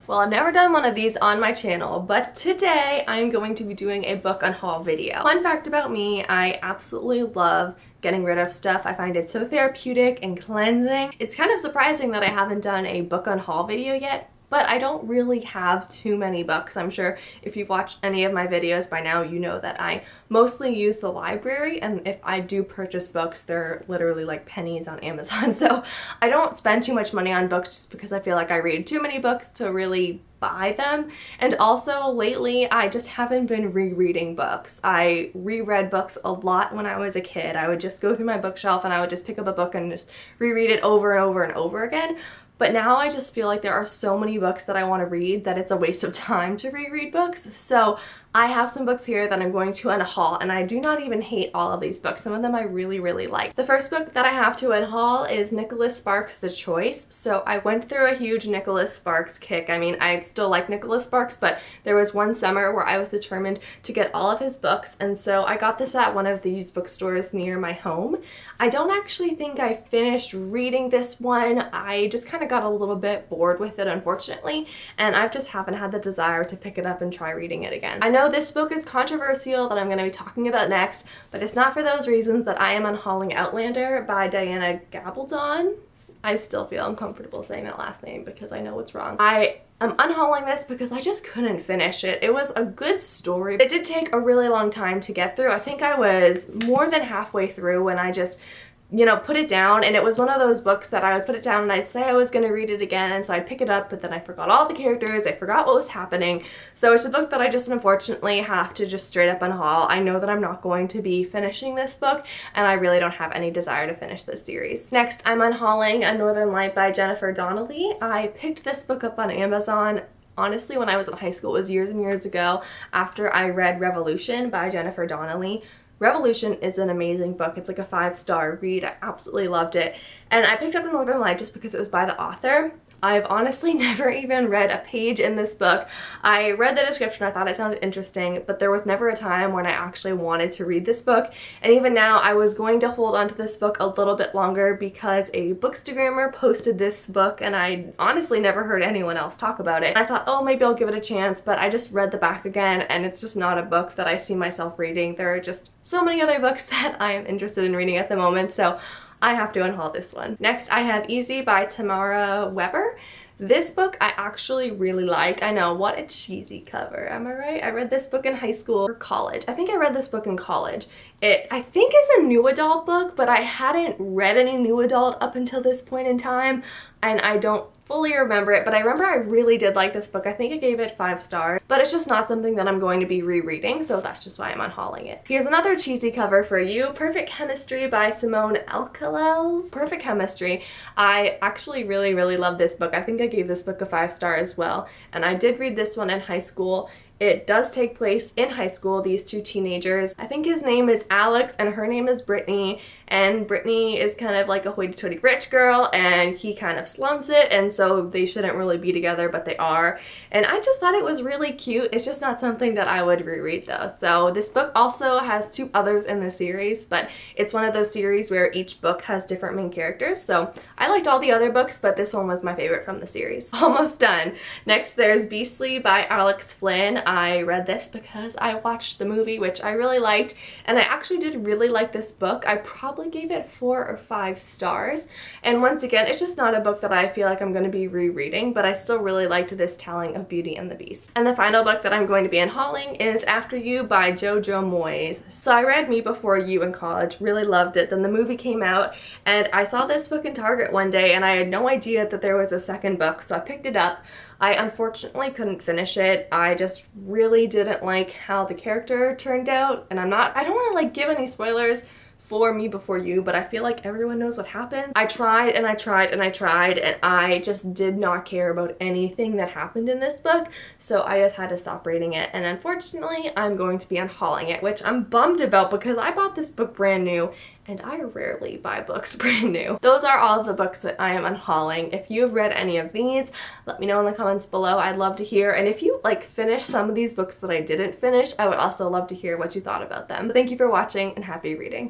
Well, I've never done one of these on my channel, but today I'm going to be doing a book unhaul video. Fun fact about me, I absolutely love getting rid of stuff. I find it so therapeutic and cleansing. It's kind of surprising that I haven't done a book unhaul video yet, but I don't really have too many books. I'm sure if you've watched any of my videos by now, you know that I mostly use the library, and if I do purchase books, they're literally like pennies on Amazon. So I don't spend too much money on books just because I feel like I read too many books to really buy them. And also lately I just haven't been rereading books. I reread books a lot when I was a kid. I would just go through my bookshelf and I would just pick up a book and just reread it over and over and over again. But now I just feel like there are so many books that I want to read that it's a waste of time to reread books. So I have some books here that I'm going to unhaul, and I do not even hate all of these books. Some of them I really, really like. The first book that I have to unhaul is Nicholas Sparks' The Choice. So I went through a huge Nicholas Sparks kick. I mean, I still like Nicholas Sparks, but there was one summer where I was determined to get all of his books, and so I got this at one of the used bookstores near my home. I don't actually think I finished reading this one. I just kind of got a little bit bored with it, unfortunately, and I just haven't had the desire to pick it up and try reading it again. I know this book is controversial that I'm going to be talking about next, but it's not for those reasons that I am unhauling Outlander by Diana Gabaldon. I still feel uncomfortable saying that last name because I know it's wrong. I am unhauling this because I just couldn't finish it. It was a good story. It did take a really long time to get through. I think I was more than halfway through when I just, you know, put it down, and it was one of those books that I would put it down and I'd say I was going to read it again, and so I'd pick it up, but then I forgot all the characters, I forgot what was happening. So it's a book that I just unfortunately have to just straight up unhaul. I know that I'm not going to be finishing this book, and I really don't have any desire to finish this series. Next, I'm unhauling A Northern Light by Jennifer Donnelly. I picked this book up on Amazon honestly when I was in high school. It was years and years ago after I read Revolution by Jennifer Donnelly. Revolution is an amazing book. It's like a 5-star read. I absolutely loved it. And I picked up A Northern Light just because it was by the author. I've honestly never even read a page in this book. I read the description, I thought it sounded interesting, but there was never a time when I actually wanted to read this book. And even now, I was going to hold on to this book a little bit longer because a bookstagrammer posted this book, and I honestly never heard anyone else talk about it. I thought, oh, maybe I'll give it a chance, but I just read the back again, and it's just not a book that I see myself reading. There are just so many other books that I am interested in reading at the moment, so I have to unhaul this one. Next, I have Easy by Tamara Weber. This book I actually really liked. I know, what a cheesy cover, am I right? I read this book in high school or college. I think I read this book in college. It, I think, is a new adult book, but I hadn't read any new adult up until this point in time, and I don't fully remember it, but I remember I really did like this book. I think I gave it 5 stars, but it's just not something that I'm going to be rereading, so that's just why I'm unhauling it. Here's another cheesy cover for you, Perfect Chemistry by Simone Alcalels. Perfect Chemistry. I actually really, really love this book. I think I gave this book a 5 star as well, and I did read this one in high school. It does take place in high school, these two teenagers. I think his name is Alex and her name is Brittany, and Brittany is kind of like a hoity-toity rich girl and he kind of slums it, and so they shouldn't really be together, but they are. And I just thought it was really cute. It's just not something that I would reread though. So this book also has 2 others in the series, but it's one of those series where each book has different main characters. So I liked all the other books, but this one was my favorite from the series. Almost done. Next, there's Beastly by Alex Flynn. I read this because I watched the movie, which I really liked, and I actually did really like this book. I probably gave it 4 or 5 stars, and once again, it's just not a book that I feel like I'm going to be rereading, but I still really liked this telling of Beauty and the Beast. And the final book that I'm going to be unhauling is After You by Jojo Moyes. So I read Me Before You in college, really loved it. Then the movie came out, and I saw this book in Target one day, and I had no idea that there was a second book, so I picked it up. I unfortunately couldn't finish it. I just really didn't like how the character turned out, and I don't want to like give any spoilers for Me Before You, but I feel like everyone knows what happened. I tried and I tried and I tried, and I just did not care about anything that happened in this book, so I just had to stop reading it, and unfortunately I'm going to be unhauling it, which I'm bummed about because I bought this book brand new, and I rarely buy books brand new. Those are all of the books that I am unhauling. If you've read any of these, let me know in the comments below. I'd love to hear, and if you like finished some of these books that I didn't finish, I would also love to hear what you thought about them. So thank you for watching, and happy reading.